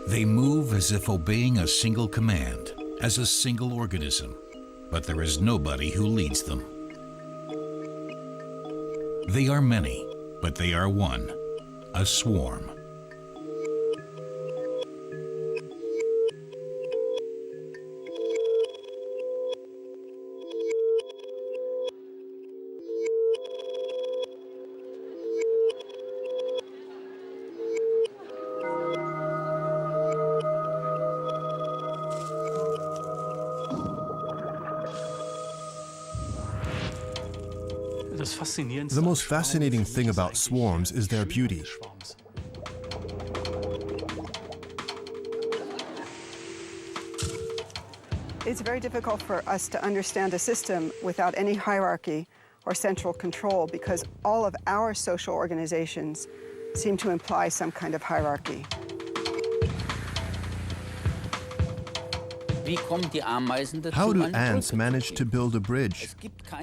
They move as if obeying a single command, as a single organism, but there is nobody who leads them. They are many, but they are one, a swarm. The most fascinating thing about swarms is their beauty. It's very difficult for us to understand a system without any hierarchy or central control because all of our social organizations seem to imply some kind of hierarchy. How do ants manage to build a bridge?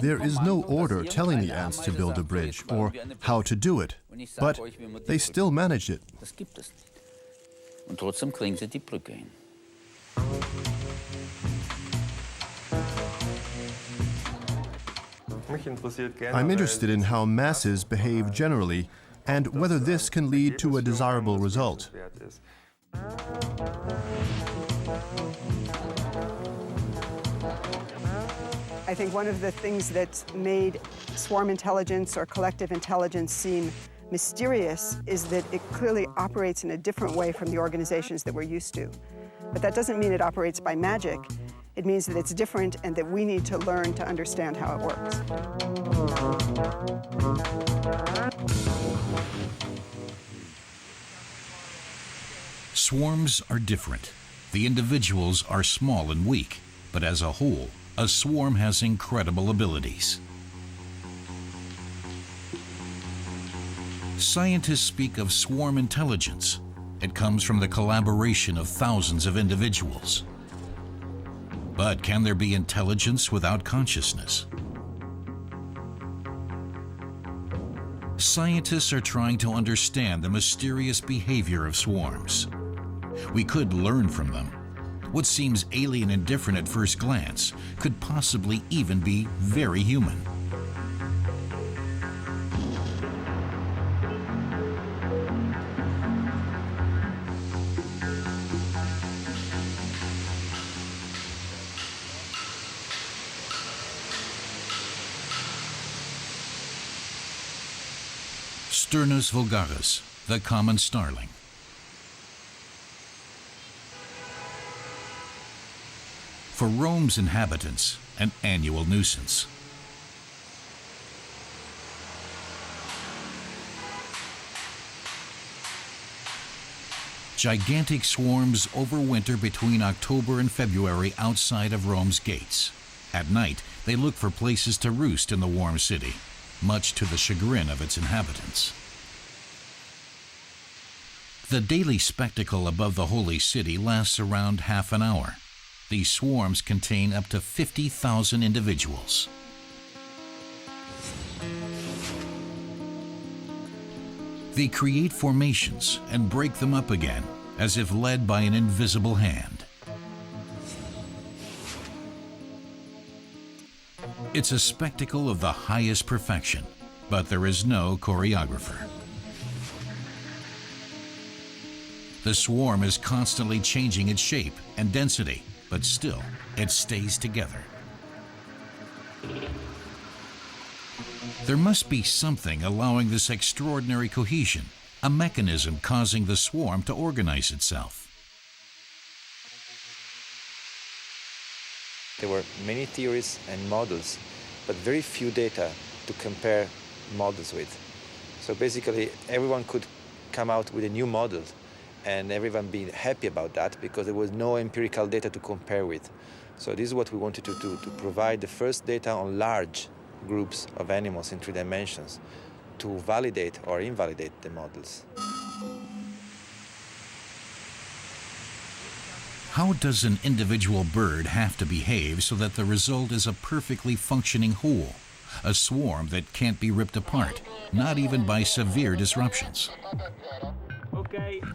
There is no order telling the ants to build a bridge or how to do it, but they still manage it. I'm interested in how masses behave generally and whether this can lead to a desirable result. I think one of the things that made swarm intelligence or collective intelligence seem mysterious is that it clearly operates in a different way from the organizations that we're used to. But that doesn't mean it operates by magic. It means that it's different and that we need to learn to understand how it works. Swarms are different. The individuals are small and weak, but as a whole, a swarm has incredible abilities. Scientists speak of swarm intelligence. It comes from the collaboration of thousands of individuals. But can there be intelligence without consciousness? Scientists are trying to understand the mysterious behavior of swarms. We could learn from them. What seems alien and different at first glance could possibly even be very human. Sturnus vulgaris, the common starling. For Rome's inhabitants, an annual nuisance. Gigantic swarms overwinter between October and February outside of Rome's gates. At night, they look for places to roost in the warm city, much to the chagrin of its inhabitants. The daily spectacle above the holy city lasts around half an hour. These swarms contain up to 50,000 individuals. They create formations and break them up again, as if led by an invisible hand. It's a spectacle of the highest perfection, but there is no choreographer. The swarm is constantly changing its shape and density, but still, it stays together. There must be something allowing this extraordinary cohesion, a mechanism causing the swarm to organize itself. There were many theories and models, but very few data to compare models with. So basically, everyone could come out with a new model, and everyone being happy about that because there was no empirical data to compare with. So this is what we wanted to do, to provide the first data on large groups of animals in 3 dimensions to validate or invalidate the models. How does an individual bird have to behave so that the result is a perfectly functioning whole, a swarm that can't be ripped apart, not even by severe disruptions?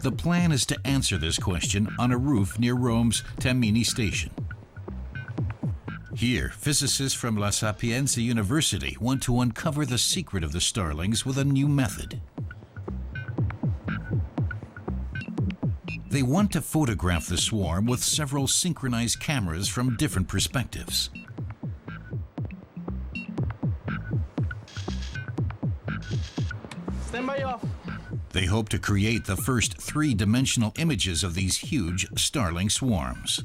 The plan is to answer this question on a roof near Rome's Tamini station. Here, physicists from La Sapienza University want to uncover the secret of the starlings with a new method. They want to photograph the swarm with several synchronized cameras from different perspectives. Standby off. They hope to create the first three-dimensional images of these huge starling swarms.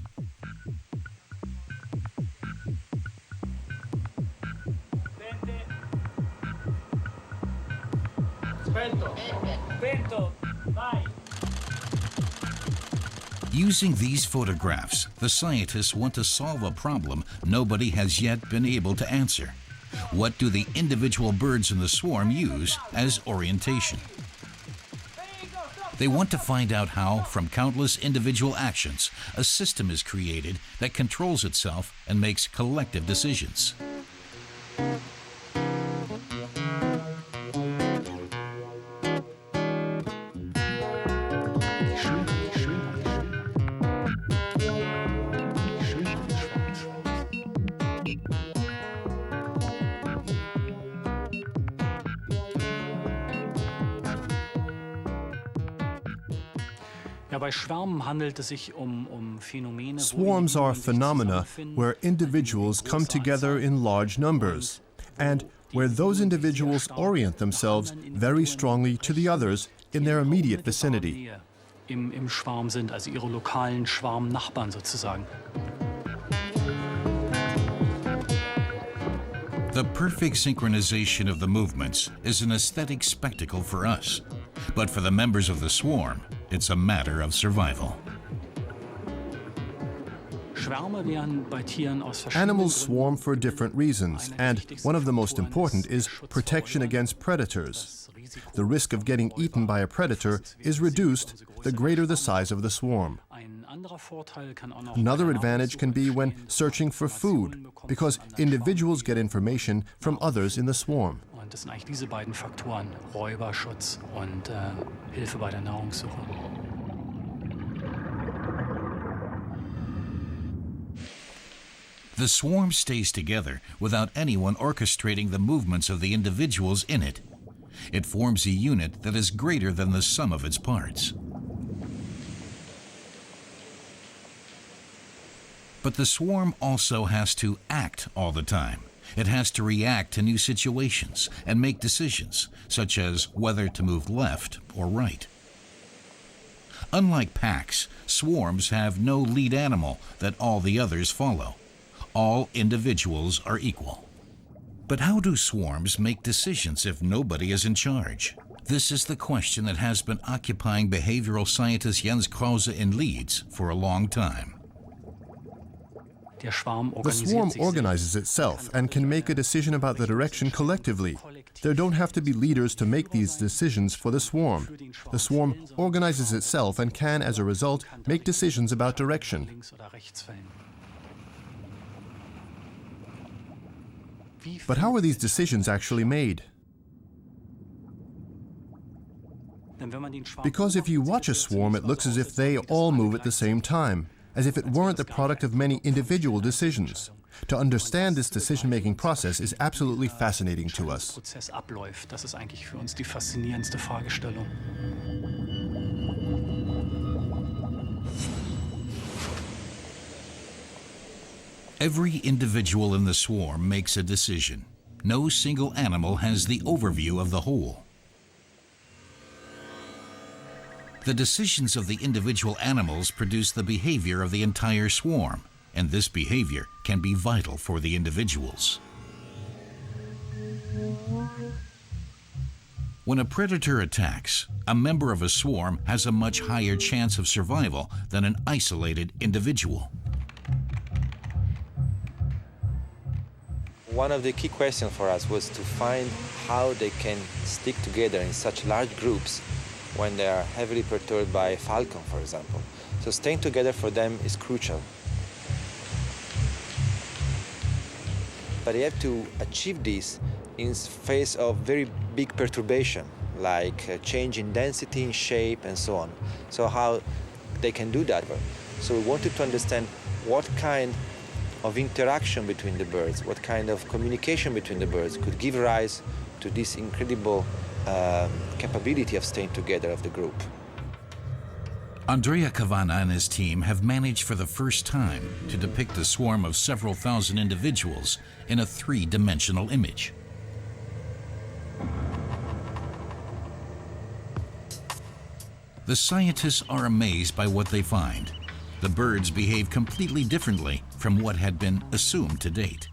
Using these photographs, the scientists want to solve a problem nobody has yet been able to answer. What do the individual birds in the swarm use as orientation? They want to find out how, from countless individual actions, a system is created that controls itself and makes collective decisions. Swarms are phenomena where individuals come together in large numbers, and where those individuals orient themselves very strongly to the others in their immediate vicinity. Im Schwarm sind, also ihre lokalen Schwarmnachbarn sozusagen. The perfect synchronization of the movements is an aesthetic spectacle for us, but for the members of the swarm, it's a matter of survival. Animals swarm for different reasons, and one of the most important is protection against predators. The risk of getting eaten by a predator is reduced the greater the size of the swarm. Another advantage can be when searching for food, because individuals get information from others in the swarm. Das sind eigentlich diese beiden Faktoren, Räuberschutz und Hilfe bei der Nahrungssuche. The swarm stays together without anyone orchestrating the movements of the individuals in it. It forms a unit that is greater than the sum of its parts. But the swarm also has to act all the time. It has to react to new situations and make decisions, such as whether to move left or right. Unlike packs, swarms have no lead animal that all the others follow. All individuals are equal. But how do swarms make decisions if nobody is in charge? This is the question that has been occupying behavioral scientist Jens Krause in Leeds for a long time. The swarm organizes itself and can make a decision about the direction collectively. There don't have to be leaders to make these decisions for the swarm. The swarm organizes itself and can, as a result, make decisions about direction. But how are these decisions actually made? Because if you watch a swarm, it looks as if they all move at the same time, as if it weren't the product of many individual decisions. To understand this decision-making process is absolutely fascinating to us. Das ist eigentlich für uns die faszinierendste Fragestellung. Every individual in the swarm makes a decision. No single animal has the overview of the whole. The decisions of the individual animals produce the behavior of the entire swarm, and this behavior can be vital for the individuals. When a predator attacks, a member of a swarm has a much higher chance of survival than an isolated individual. One of the key questions for us was to find how they can stick together in such large groups when they are heavily perturbed by a falcon, for example. So staying together for them is crucial. But they have to achieve this in face of very big perturbation. like change in density, in shape, and so on. So how they can do that. So we wanted to understand what kind of interaction between the birds, what kind of communication between the birds could give rise to this incredible capability of staying together of the group. Andrea Cavana and his team have managed for the first time to depict a swarm of several thousand individuals in a three-dimensional image. The scientists are amazed by what they find. The birds behave completely differently from what had been assumed to date.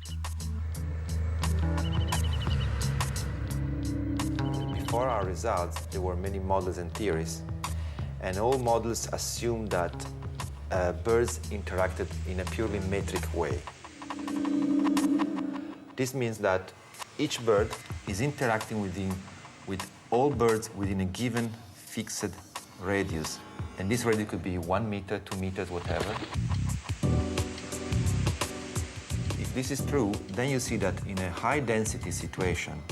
Before our results, there were many models and theories, and all models assumed that birds interacted in a purely metric way. This means that each bird is interacting with all birds within a given fixed radius. And this radius could be 1 meter, 2 meters, whatever. If this is true, then you see that in a high-density situation,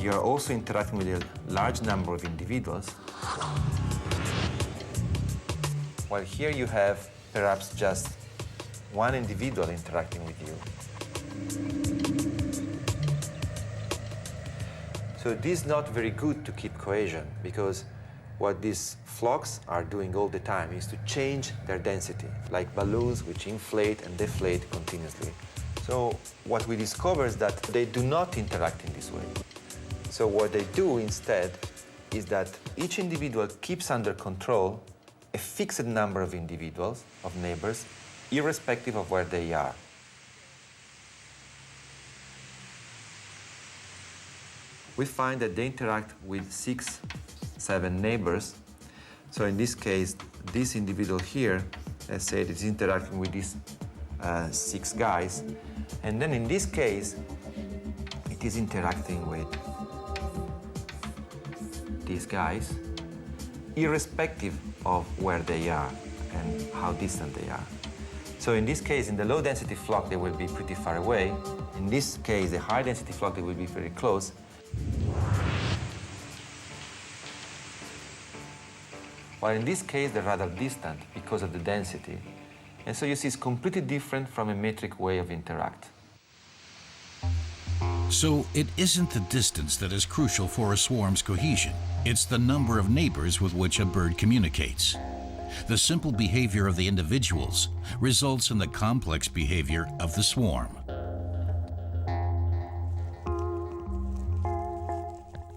you are also interacting with a large number of individuals, while here you have perhaps just one individual interacting with you. So this is not very good to keep cohesion, because what these flocks are doing all the time is to change their density, like balloons which inflate and deflate continuously. So what we discover is that they do not interact in this way. So what they do instead is that each individual keeps under control a fixed number of individuals, of neighbors, irrespective of where they are. We find that they interact with 6, 7 neighbors. So in this case, this individual here, let's say, is interacting with these 6 guys. And then in this case, it is interacting with these guys, irrespective of where they are and how distant they are. So in this case, in the low-density flock, they will be pretty far away. In this case, the high-density flock, they will be very close. While in this case, they're rather distant because of the density. And so you see it's completely different from a metric way of interact. So it isn't the distance that is crucial for a swarm's cohesion. It's the number of neighbors with which a bird communicates. The simple behavior of the individuals results in the complex behavior of the swarm.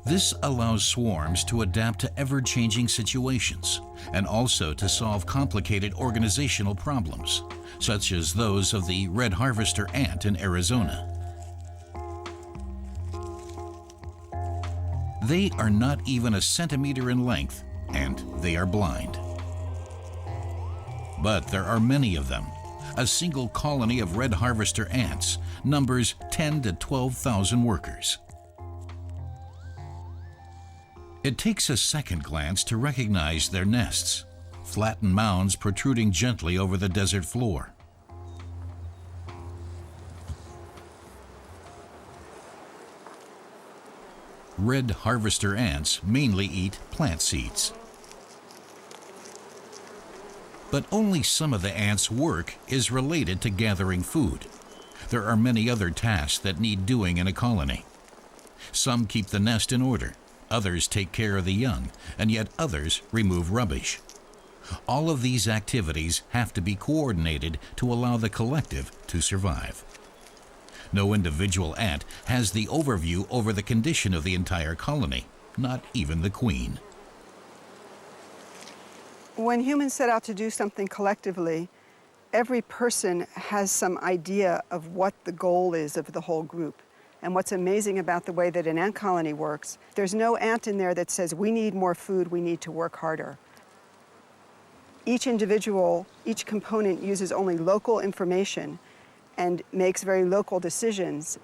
This allows swarms to adapt to ever-changing situations and also to solve complicated organizational problems, such as those of the red harvester ant in Arizona. They are not even a centimeter in length, and they are blind. But there are many of them. A single colony of red harvester ants numbers 10 to 12,000 workers. It takes a second glance to recognize their nests, flattened mounds protruding gently over the desert floor. Red harvester ants mainly eat plant seeds. But only some of the ants' work is related to gathering food. There are many other tasks that need doing in a colony. Some keep the nest in order, others take care of the young, and yet others remove rubbish. All of these activities have to be coordinated to allow the collective to survive. No individual ant has the overview over the condition of the entire colony, not even the queen. When humans set out to do something collectively, every person has some idea of what the goal is of the whole group. And what's amazing about the way that an ant colony works, there's no ant in there that says, we need more food, we need to work harder. Each individual, each component uses only local information and makes very local decisions.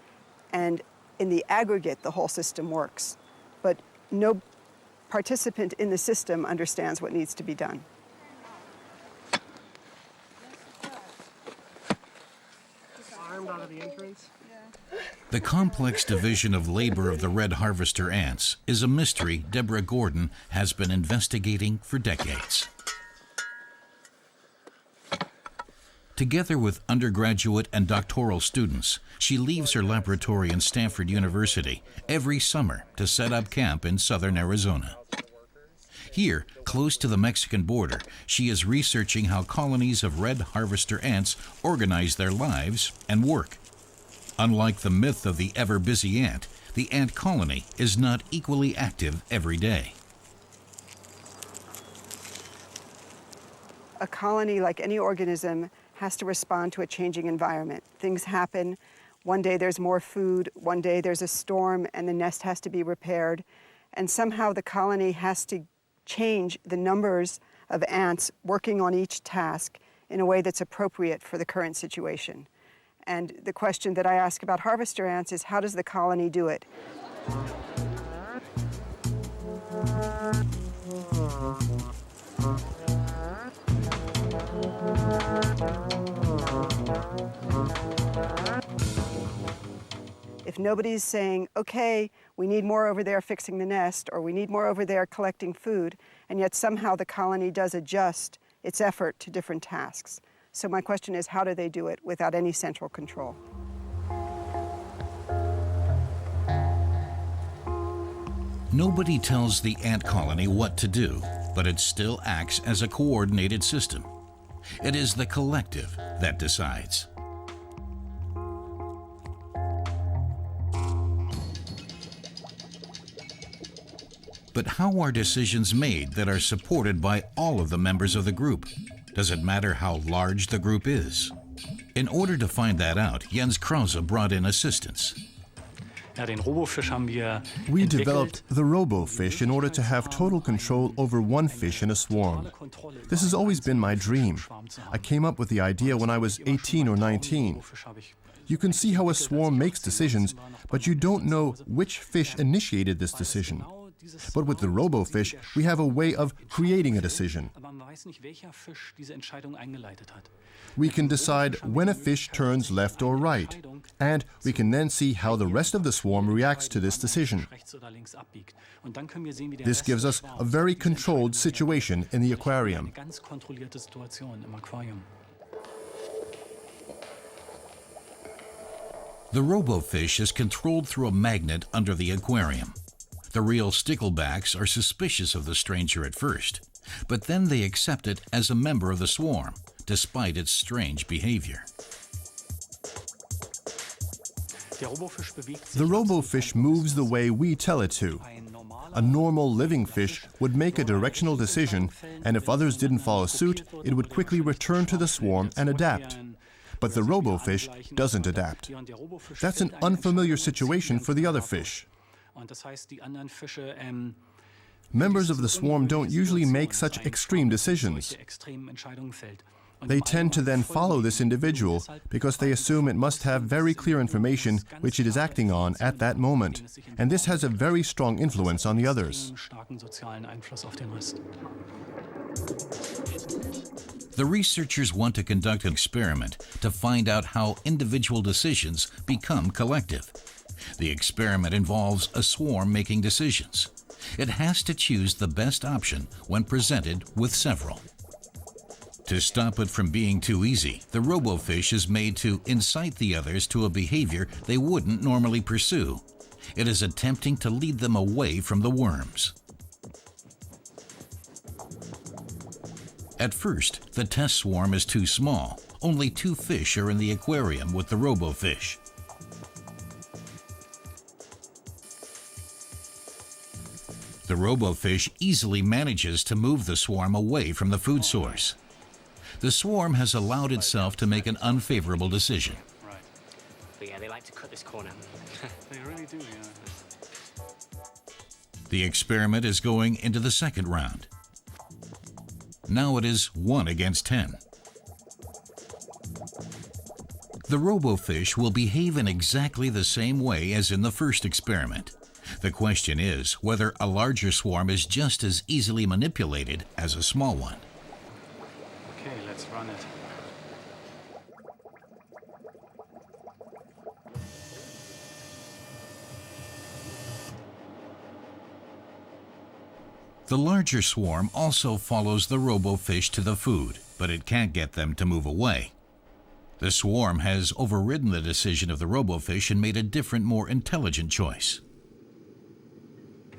And in the aggregate, the whole system works. But no participant in the system understands what needs to be done. Armed out of the entrance? Yeah. The complex division of labor of the red harvester ants is a mystery Deborah Gordon has been investigating for decades. Together with undergraduate and doctoral students, she leaves her laboratory in Stanford University every summer to set up camp in southern Arizona. Here, close to the Mexican border, she is researching how colonies of red harvester ants organize their lives and work. Unlike the myth of the ever-busy ant, the ant colony is not equally active every day. A colony, like any organism, has to respond to a changing environment. Things happen. One day there's more food, one day there's a storm, and the nest has to be repaired. And somehow the colony has to change the numbers of ants working on each task in a way that's appropriate for the current situation. And the question that I ask about harvester ants is, how does the colony do it? If nobody's saying, okay, we need more over there fixing the nest, or we need more over there collecting food, and yet somehow the colony does adjust its effort to different tasks. So my question is, how do they do it without any central control? Nobody tells the ant colony what to do, but it still acts as a coordinated system. It is the collective that decides. But how are decisions made that are supported by all of the members of the group? Does it matter how large the group is? In order to find that out, Jens Krause brought in assistance. We developed the robo-fish in order to have total control over one fish in a swarm. This has always been my dream. I came up with the idea when I was 18 or 19. You can see how a swarm makes decisions, but you don't know which fish initiated this decision. But with the robo-fish, we have a way of creating a decision. We can decide when a fish turns left or right, and we can then see how the rest of the swarm reacts to this decision. This gives us a very controlled situation in the aquarium. The robo-fish is controlled through a magnet under the aquarium. The real sticklebacks are suspicious of the stranger at first, but then they accept it as a member of the swarm, despite its strange behavior. The robo-fish moves the way we tell it to. A normal living fish would make a directional decision, and if others didn't follow suit, it would quickly return to the swarm and adapt. But the robo-fish doesn't adapt. That's an unfamiliar situation for the other fish. Members of the swarm don't usually make such extreme decisions. They tend to then follow this individual because they assume it must have very clear information which it is acting on at that moment, and this has a very strong influence on the others. The researchers want to conduct an experiment to find out how individual decisions become collective. The experiment involves a swarm making decisions. It has to choose the best option when presented with several. To stop it from being too easy, the robo-fish is made to incite the others to a behavior they wouldn't normally pursue. It is attempting to lead them away from the worms. At first, the test swarm is too small. Only 2 fish are in the aquarium with the robo-fish. The robo-fish easily manages to move the swarm away from the food source. The swarm has allowed itself to make an unfavorable decision. Right. But yeah, they like to cut this corner. They really do, yeah. The experiment is going into the second round. Now it is 1 against 10. The robo-fish will behave in exactly the same way as in the first experiment. The question is whether a larger swarm is just as easily manipulated as a small one. Okay, let's run it. The larger swarm also follows the robofish to the food, but it can't get them to move away. The swarm has overridden the decision of the robofish and made a different, more intelligent choice.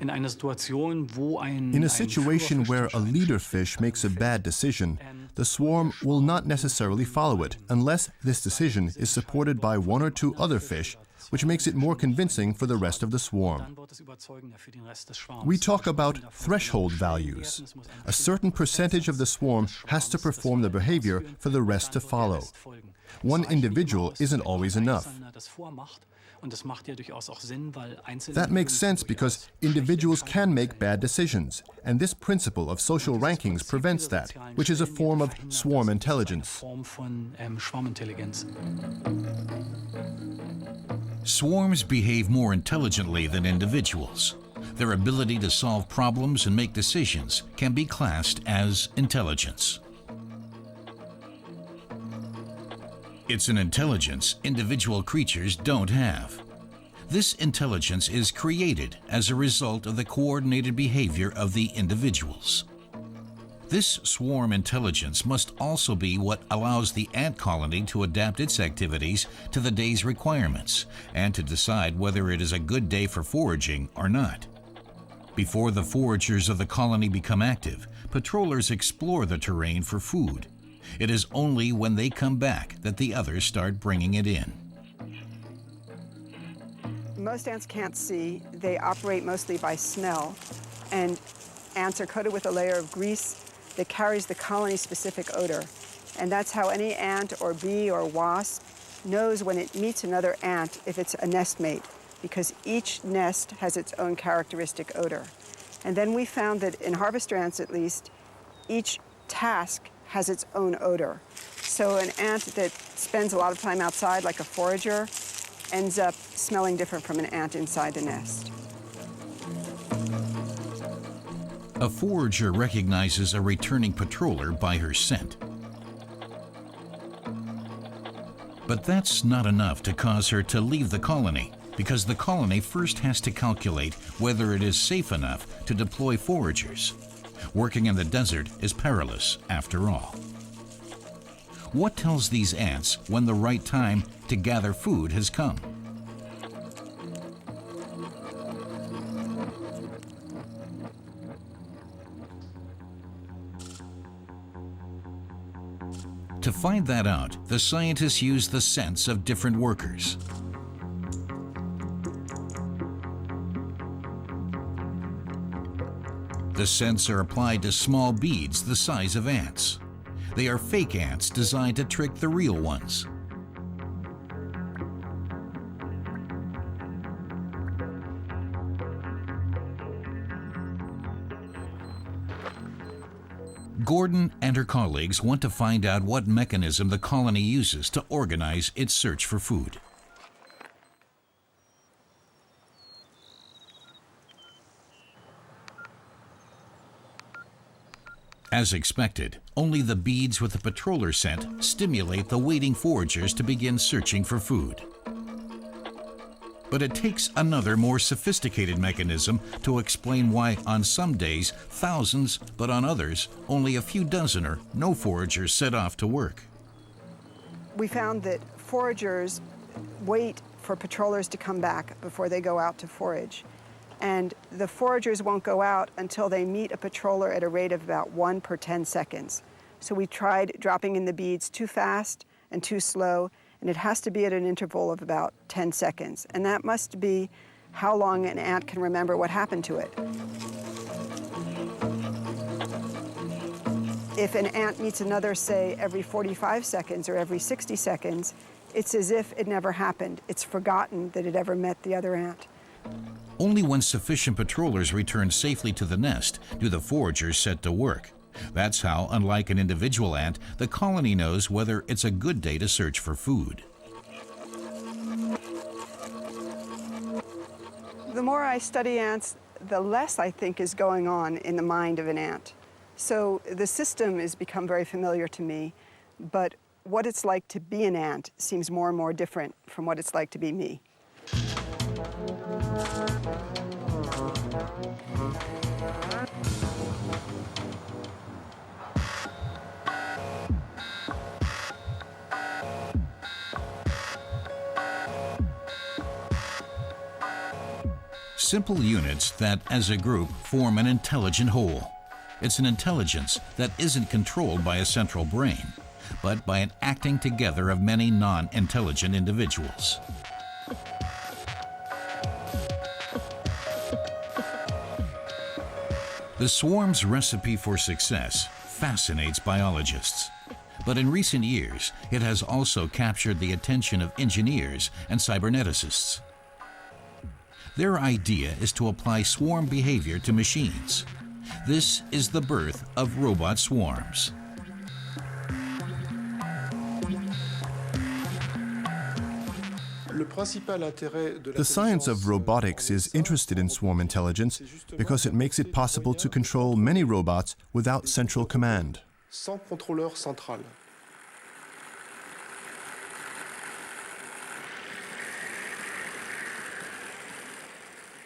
In a situation where a leader fish makes a bad decision, the swarm will not necessarily follow it unless this decision is supported by one or two other fish, which makes it more convincing for the rest of the swarm. We talk about threshold values. A certain percentage of the swarm has to perform the behavior for the rest to follow. One individual isn't always enough. That makes sense because individuals can make bad decisions, and this principle of social rankings prevents that, which is a form of swarm intelligence. Swarms behave more intelligently than individuals. Their ability to solve problems and make decisions can be classed as intelligence. It's an intelligence individual creatures don't have. This intelligence is created as a result of the coordinated behavior of the individuals. This swarm intelligence must also be what allows the ant colony to adapt its activities to the day's requirements and to decide whether it is a good day for foraging or not. Before the foragers of the colony become active, patrollers explore the terrain for food. It is only when they come back that the others start bringing it in. Most ants can't see. They operate mostly by smell, and ants are coated with a layer of grease that carries the colony-specific odor. And that's how any ant or bee or wasp knows when it meets another ant if it's a nestmate, because each nest has its own characteristic odor. And then we found that in harvester ants, at least, each task has its own odor. So an ant that spends a lot of time outside, like a forager, ends up smelling different from an ant inside the nest. A forager recognizes a returning patroller by her scent. But that's not enough to cause her to leave the colony, because the colony first has to calculate whether it is safe enough to deploy foragers. Working in the desert is perilous, after all. What tells these ants when the right time to gather food has come? To find that out, the scientists use the scents of different workers. The scents are applied to small beads the size of ants. They are fake ants designed to trick the real ones. Gordon and her colleagues want to find out what mechanism the colony uses to organize its search for food. As expected, only the beads with the patroller scent stimulate the waiting foragers to begin searching for food. But it takes another, more sophisticated mechanism to explain why on some days thousands, but on others only a few dozen or no foragers set off to work. We found that foragers wait for patrollers to come back before they go out to forage. And the foragers won't go out until they meet a patroller at a rate of about 1 per 10 seconds. So we tried dropping in the beads too fast and too slow, and it has to be at an interval of about 10 seconds. And that must be how long an ant can remember what happened to it. If an ant meets another, say, every 45 seconds or every 60 seconds, it's as if it never happened. It's forgotten that it ever met the other ant. Only when sufficient patrollers return safely to the nest do the foragers set to work. That's how, unlike an individual ant, the colony knows whether it's a good day to search for food. The more I study ants, the less I think is going on in the mind of an ant. So the system has become very familiar to me, but what it's like to be an ant seems more and more different from what it's like to be me. Simple units that, as a group, form an intelligent whole. It's an intelligence that isn't controlled by a central brain, but by an acting together of many non-intelligent individuals. The swarm's recipe for success fascinates biologists, but in recent years, it has also captured the attention of engineers and cyberneticists. Their idea is to apply swarm behavior to machines. This is the birth of robot swarms. The science of robotics is interested in swarm intelligence because it makes it possible to control many robots without central command.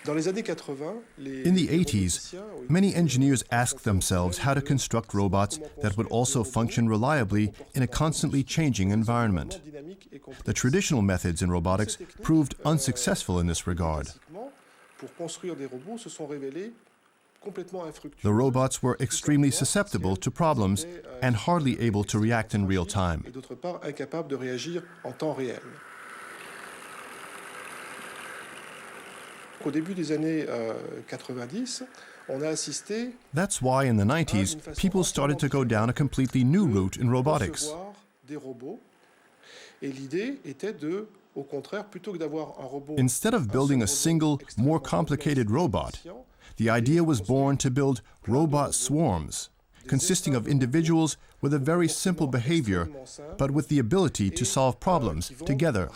In the 80s, many engineers asked themselves how to construct robots that would also function reliably in a constantly changing environment. The traditional methods in robotics proved unsuccessful in this regard. The robots were extremely susceptible to problems and hardly able to react in real time. That's why in the 90s, people started to go down a completely new route in robotics. Instead of building a single, more complicated robot, the idea was born to build robot swarms, consisting of individuals with a very simple behavior, but with the ability to solve problems together.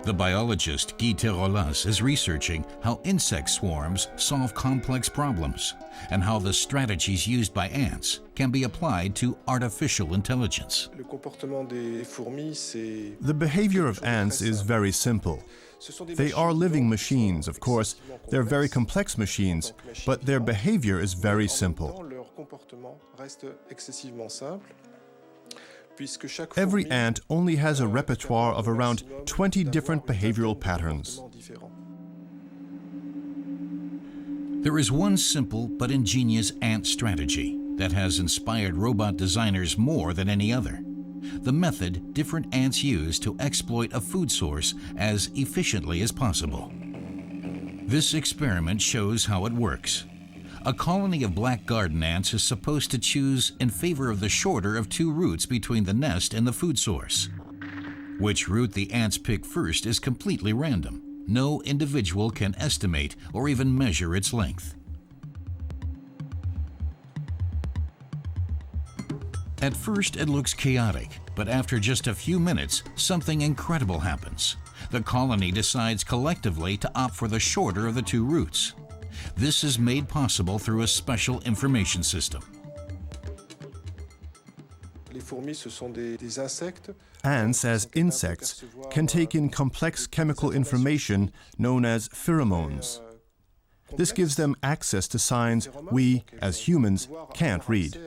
The biologist Guy Terolas is researching how insect swarms solve complex problems and how the strategies used by ants can be applied to artificial intelligence. The behavior of ants is very simple. They are living machines, of course. They're very complex machines, but their behavior is very simple. Every ant only has a repertoire of around 20 different behavioral patterns. There is one simple but ingenious ant strategy that has inspired robot designers more than any other. The method different ants use to exploit a food source as efficiently as possible. This experiment shows how it works. A colony of black garden ants is supposed to choose in favor of the shorter of two routes between the nest and the food source. Which route the ants pick first is completely random. No individual can estimate or even measure its length. At first it looks chaotic, but after just a few minutes, something incredible happens. The colony decides collectively to opt for the shorter of the two routes. This is made possible through a special information system. Ants, as insects, can take in complex chemical information known as pheromones. This gives them access to signs we, as humans, can't read.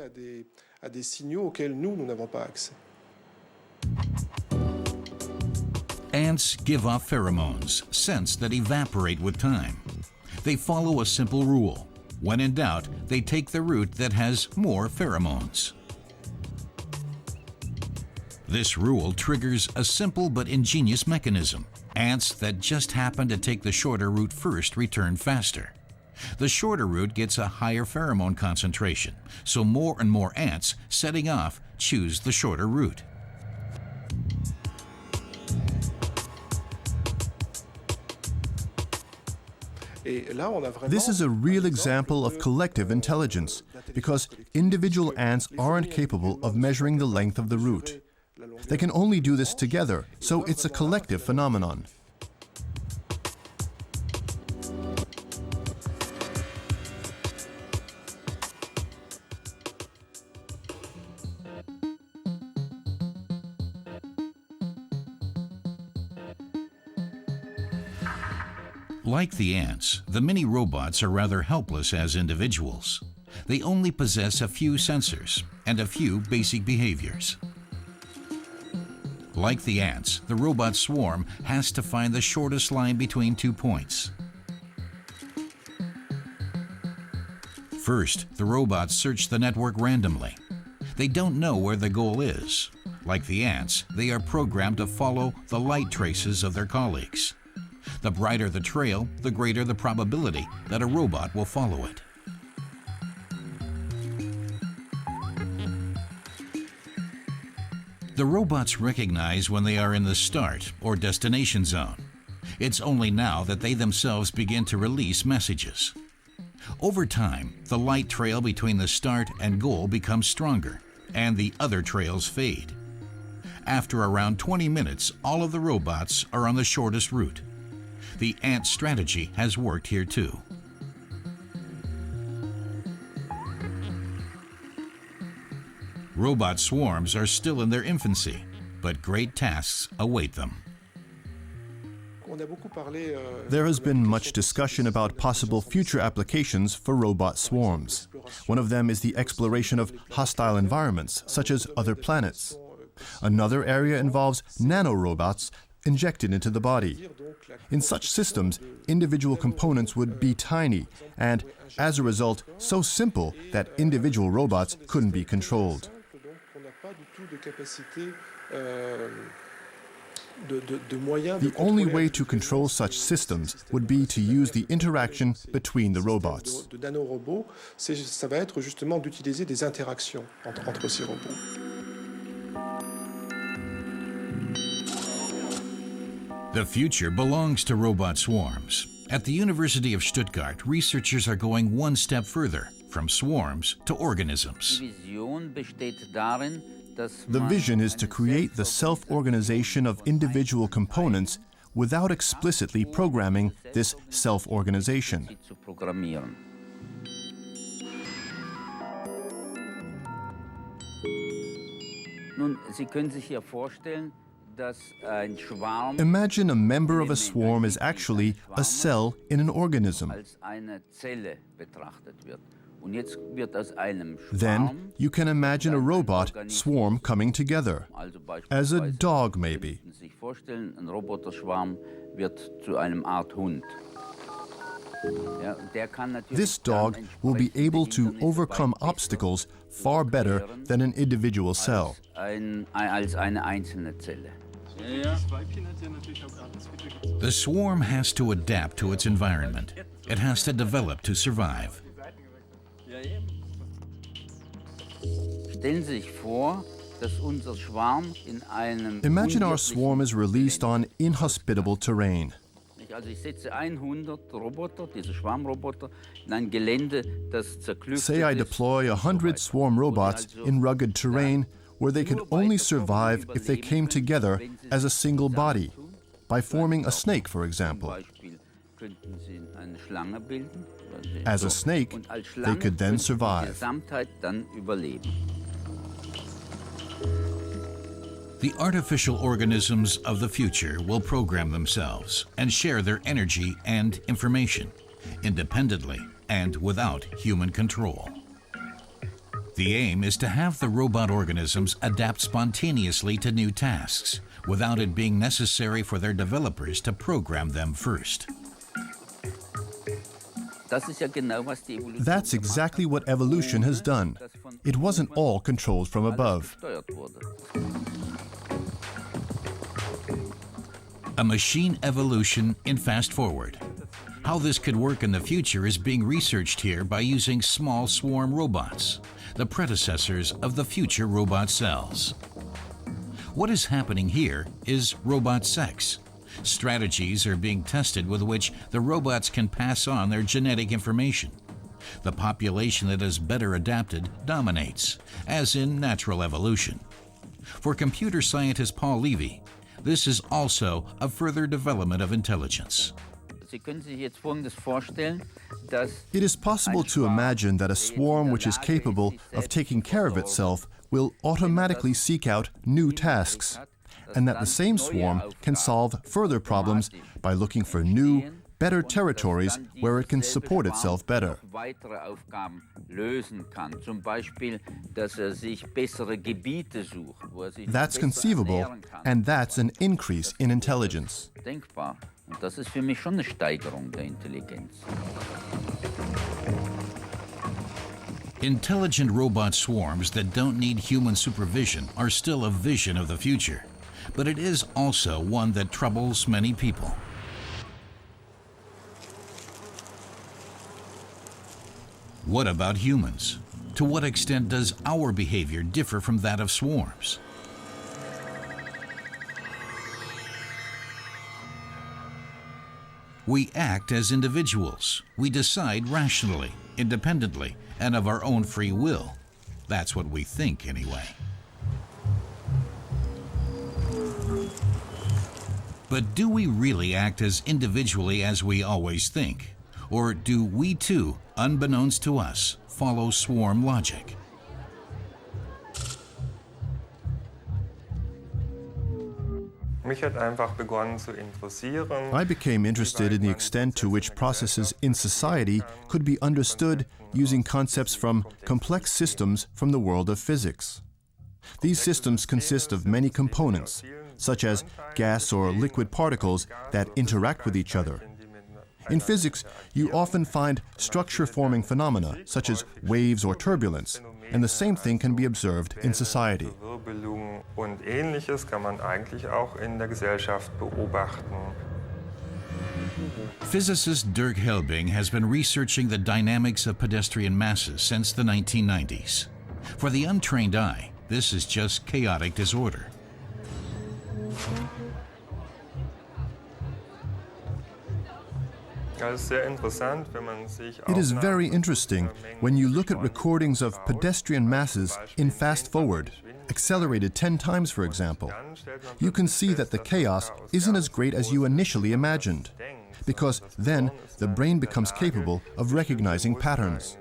Ants give off pheromones, scents that evaporate with time. They follow a simple rule. When in doubt, they take the route that has more pheromones. This rule triggers a simple but ingenious mechanism. Ants that just happen to take the shorter route first return faster. The shorter route gets a higher pheromone concentration, so more and more ants setting off choose the shorter route. This is a real example of collective intelligence, because individual ants aren't capable of measuring the length of the route. They can only do this together, so it's a collective phenomenon. Like the ants, the mini robots are rather helpless as individuals. They only possess a few sensors and a few basic behaviors. Like the ants, the robot swarm has to find the shortest line between 2 points. First, the robots search the network randomly. They don't know where the goal is. Like the ants, they are programmed to follow the light traces of their colleagues. The brighter the trail, the greater the probability that a robot will follow it. The robots recognize when they are in the start or destination zone. It's only now that they themselves begin to release messages. Over time, the light trail between the start and goal becomes stronger, and the other trails fade. After around 20 minutes, all of the robots are on the shortest route. The ant strategy has worked here too. Robot swarms are still in their infancy, but great tasks await them. There has been much discussion about possible future applications for robot swarms. One of them is the exploration of hostile environments, such as other planets. Another area involves nanorobots injected into the body. In such systems, individual components would be tiny and, as a result, so simple that individual robots couldn't be controlled. The only way to control such systems would be to use the interaction between the robots. The future belongs to robot swarms. At the University of Stuttgart, researchers are going one step further, from swarms to organisms. The vision is to create the self-organization of individual components without explicitly programming this self-organization. Imagine a member of a swarm is actually a cell in an organism. Then you can imagine a robot swarm coming together, as a dog maybe. This dog will be able to overcome obstacles far better than an individual cell. The swarm has to adapt to its environment. It has to develop to survive. Imagine our swarm is released on inhospitable terrain. Say I deploy 100 swarm robots in rugged terrain where they could only survive if they came together as a single body, by forming a snake, for example. As a snake, they could then survive. The artificial organisms of the future will program themselves and share their energy and information, independently and without human control. The aim is to have the robot organisms adapt spontaneously to new tasks, without it being necessary for their developers to program them first. That's exactly what evolution has done. It wasn't all controlled from above. A machine evolution in fast forward. How this could work in the future is being researched here by using small swarm robots, the predecessors of the future robot cells. What is happening here is robot sex. Strategies are being tested with which the robots can pass on their genetic information. The population that is better adapted dominates, as in natural evolution. For computer scientist Paul Levy, this is also a further development of intelligence. It is possible to imagine that a swarm which is capable of taking care of itself will automatically seek out new tasks, and that the same swarm can solve further problems by looking for new, better territories where it can support itself better. That's conceivable, and that's an increase in intelligence. Das ist für mich schon eine Steigerung der Intelligenz. Intelligent robot swarms that don't need human supervision are still a vision of the future, but it is also one that troubles many people. What about humans? To what extent does our behavior differ from that of swarms? We act as individuals. We decide rationally, independently, and of our own free will. That's what we think, anyway. But do we really act as individually as we always think? Or do we too, unbeknownst to us, follow swarm logic? I became interested in the extent to which processes in society could be understood using concepts from complex systems from the world of physics. These systems consist of many components, such as gas or liquid particles that interact with each other. In physics, you often find structure-forming phenomena, such as waves or turbulence, and the same thing can be observed in society. Und Ähnliches kann man eigentlich auch in der Gesellschaft beobachten. Physicist Dirk Helbing has been researching the dynamics of pedestrian masses since the 1990s. For the untrained eye, this is just chaotic disorder. It is very interesting when you look at recordings of pedestrian masses in fast forward, accelerated 10 times, for example. You can see that the chaos isn't as great as you initially imagined, because then the brain becomes capable of recognizing patterns.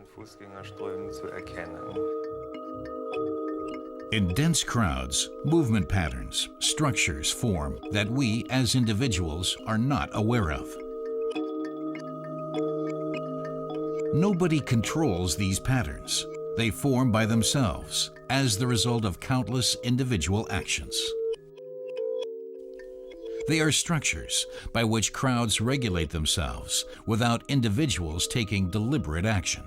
In dense crowds, movement patterns, structures form that we as individuals are not aware of. Nobody controls these patterns. They form by themselves as the result of countless individual actions. They are structures by which crowds regulate themselves without individuals taking deliberate action.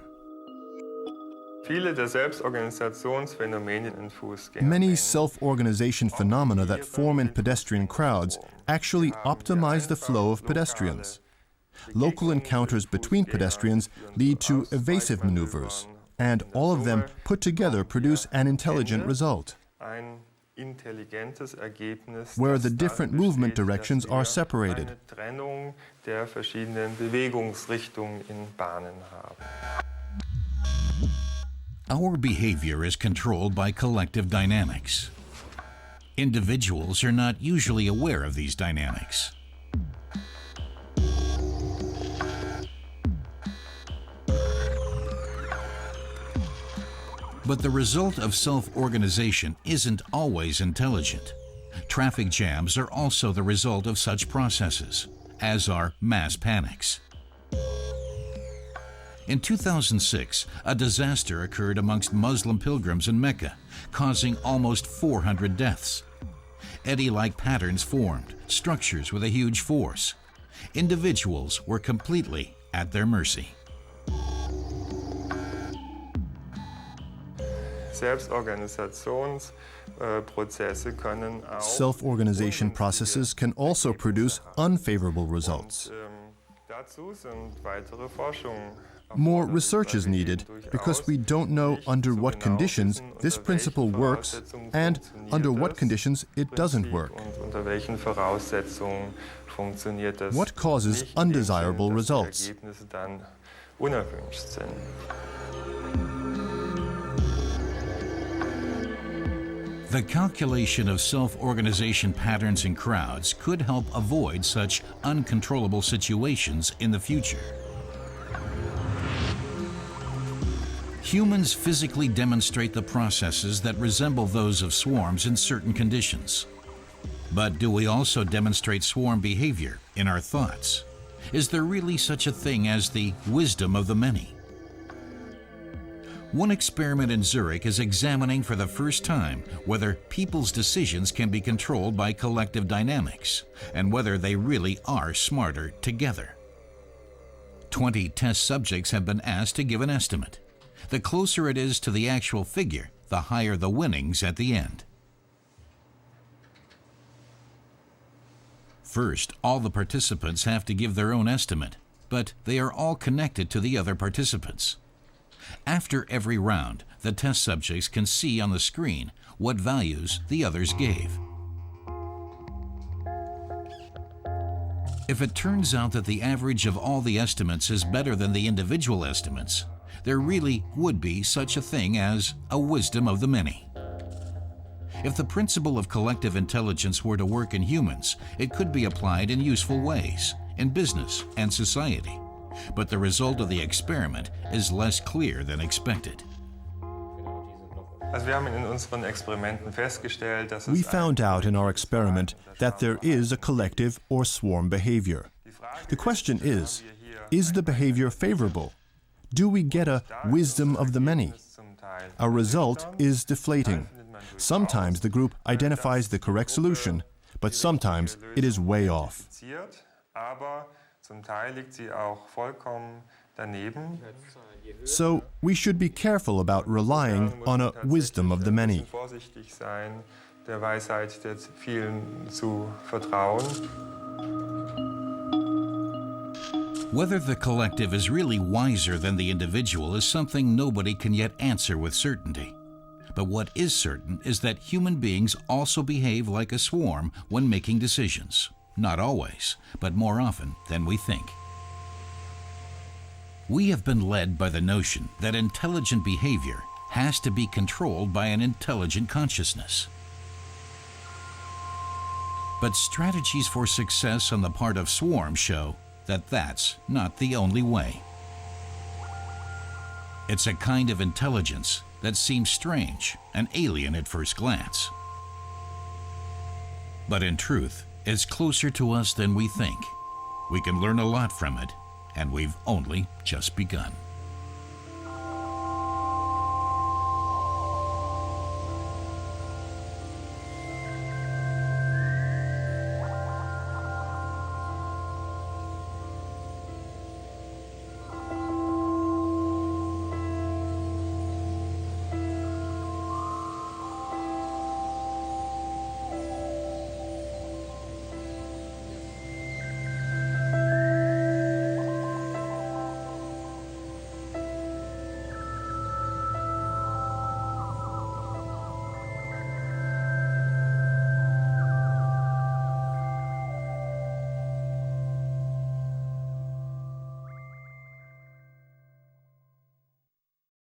Many self-organization phenomena that form in pedestrian crowds actually optimize the flow of pedestrians. Local encounters between pedestrians lead to evasive maneuvers, and all of them put together produce an intelligent result, where the different movement directions are separated. Our behavior is controlled by collective dynamics. Individuals are not usually aware of these dynamics. But the result of self-organization isn't always intelligent. Traffic jams are also the result of such processes, as are mass panics. In 2006, a disaster occurred amongst Muslim pilgrims in Mecca, causing almost 400 deaths. Eddy-like patterns formed, structures with a huge force. Individuals were completely at their mercy. Self-organization processes can also produce unfavorable results. More research is needed because we don't know under what conditions this principle works and under what conditions it doesn't work. What causes undesirable results? The calculation of self-organization patterns in crowds could help avoid such uncontrollable situations in the future. Humans physically demonstrate the processes that resemble those of swarms in certain conditions. But do we also demonstrate swarm behavior in our thoughts? Is there really such a thing as the wisdom of the many? One experiment in Zurich is examining for the first time whether people's decisions can be controlled by collective dynamics and whether they really are smarter together. 20 test subjects have been asked to give an estimate. The closer it is to the actual figure, the higher the winnings at the end. First, all the participants have to give their own estimate, but they are all connected to the other participants. After every round, the test subjects can see on the screen what values the others gave. If it turns out that the average of all the estimates is better than the individual estimates, there really would be such a thing as a wisdom of the many. If the principle of collective intelligence were to work in humans, it could be applied in useful ways, in business and society. But the result of the experiment is less clear than expected. We found out in our experiment that there is a collective or swarm behavior. The question is the behavior favorable? Do we get a wisdom of the many? Our result is deflating. Sometimes the group identifies the correct solution, but sometimes it is way off. So we should be careful about relying on a wisdom of the many. Whether the collective is really wiser than the individual is something nobody can yet answer with certainty. But what is certain is that human beings also behave like a swarm when making decisions. Not always, but more often than we think. We have been led by the notion that intelligent behavior has to be controlled by an intelligent consciousness. But strategies for success on the part of swarms show that that's not the only way. It's a kind of intelligence that seems strange and alien at first glance. But in truth, it's closer to us than we think. We can learn a lot from it, and we've only just begun.